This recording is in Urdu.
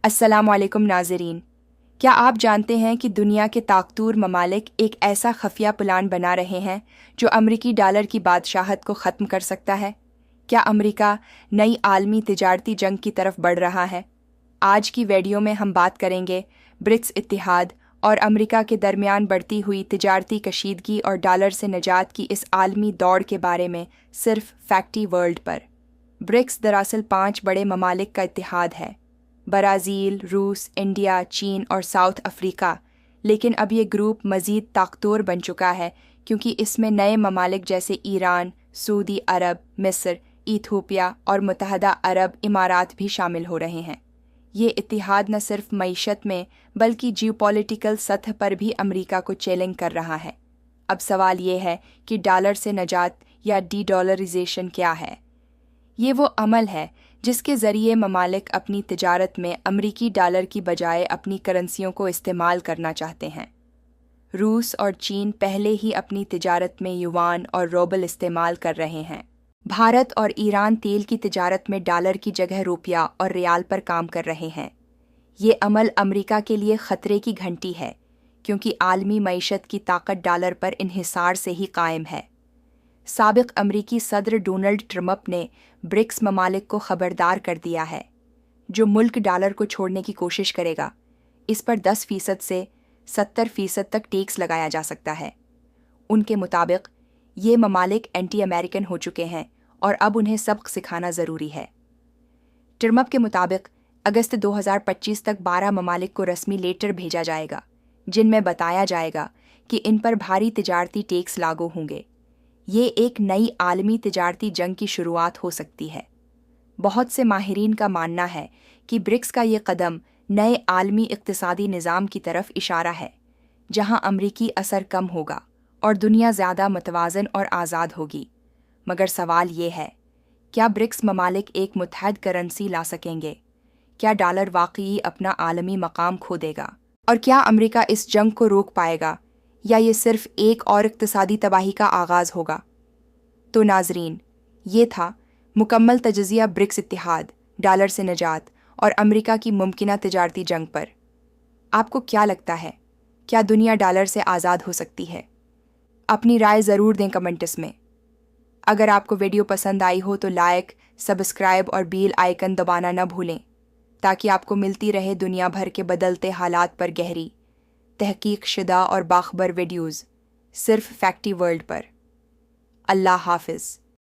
السلام علیکم ناظرین، کیا آپ جانتے ہیں کہ دنیا کے طاقتور ممالک ایک ایسا خفیہ پلان بنا رہے ہیں جو امریکی ڈالر کی بادشاہت کو ختم کر سکتا ہے؟ کیا امریکہ نئی عالمی تجارتی جنگ کی طرف بڑھ رہا ہے؟ آج کی ویڈیو میں ہم بات کریں گے برکس اتحاد اور امریکہ کے درمیان بڑھتی ہوئی تجارتی کشیدگی اور ڈالر سے نجات کی اس عالمی دوڑ کے بارے میں صرف فیکٹی ورلڈ پر۔ برکس دراصل 5 بڑے ممالک کا اتحاد ہے: برازیل، روس، انڈیا، چین اور ساؤتھ افریقہ۔ لیکن اب یہ گروپ مزید طاقتور بن چکا ہے کیونکہ اس میں نئے ممالک جیسے ایران، سعودی عرب، مصر، ایتھوپیا اور متحدہ عرب امارات بھی شامل ہو رہے ہیں۔ یہ اتحاد نہ صرف معیشت میں بلکہ جیوپولیٹیکل سطح پر بھی امریکہ کو چیلنج کر رہا ہے۔ اب سوال یہ ہے کہ ڈالر سے نجات یا ڈی ڈالرائزیشن کیا ہے؟ یہ وہ عمل ہے جس کے ذریعے ممالک اپنی تجارت میں امریکی ڈالر کی بجائے اپنی کرنسیوں کو استعمال کرنا چاہتے ہیں۔ روس اور چین پہلے ہی اپنی تجارت میں یوان اور روبل استعمال کر رہے ہیں۔ بھارت اور ایران تیل کی تجارت میں ڈالر کی جگہ روپیہ اور ریال پر کام کر رہے ہیں۔ یہ عمل امریکہ کے لیے خطرے کی گھنٹی ہے کیونکہ عالمی معیشت کی طاقت ڈالر پر انحصار سے ہی قائم ہے۔ سابق امریکی صدر ڈونلڈ ٹرمپ نے برکس ممالک کو خبردار کر دیا ہے، جو ملک ڈالر کو چھوڑنے کی کوشش کرے گا اس پر 10% سے 70% تک ٹیکس لگایا جا سکتا ہے۔ ان کے مطابق یہ ممالک اینٹی امریکن ہو چکے ہیں اور اب انہیں سبق سکھانا ضروری ہے۔ ٹرمپ کے مطابق اگست 2025 تک 12 ممالک کو رسمی لیٹر بھیجا جائے گا جن میں بتایا جائے گا کہ ان پر بھاری تجارتی ٹیکس لاگو ہوں گے۔ یہ ایک نئی عالمی تجارتی جنگ کی شروعات ہو سکتی ہے۔ بہت سے ماہرین کا ماننا ہے کہ برکس کا یہ قدم نئے عالمی اقتصادی نظام کی طرف اشارہ ہے، جہاں امریکی اثر کم ہوگا اور دنیا زیادہ متوازن اور آزاد ہوگی۔ مگر سوال یہ ہے، کیا برکس ممالک ایک متحد کرنسی لا سکیں گے؟ کیا ڈالر واقعی اپنا عالمی مقام کھو دے گا؟ اور کیا امریکہ اس جنگ کو روک پائے گا یا یہ صرف ایک اور اقتصادی تباہی کا آغاز ہوگا؟ تو ناظرین، یہ تھا مکمل تجزیہ برکس اتحاد، ڈالر سے نجات اور امریکہ کی ممکنہ تجارتی جنگ پر۔ آپ کو کیا لگتا ہے؟ کیا دنیا ڈالر سے آزاد ہو سکتی ہے؟ اپنی رائے ضرور دیں کمنٹس میں۔ اگر آپ کو ویڈیو پسند آئی ہو تو لائک، سبسکرائب اور بیل آئیکن دبانا نہ بھولیں تاکہ آپ کو ملتی رہے دنیا بھر کے بدلتے حالات پر گہری، تحقیق شدہ اور باخبر ویڈیوز صرف فیکٹی ورلڈ پر۔ اللہ حافظ۔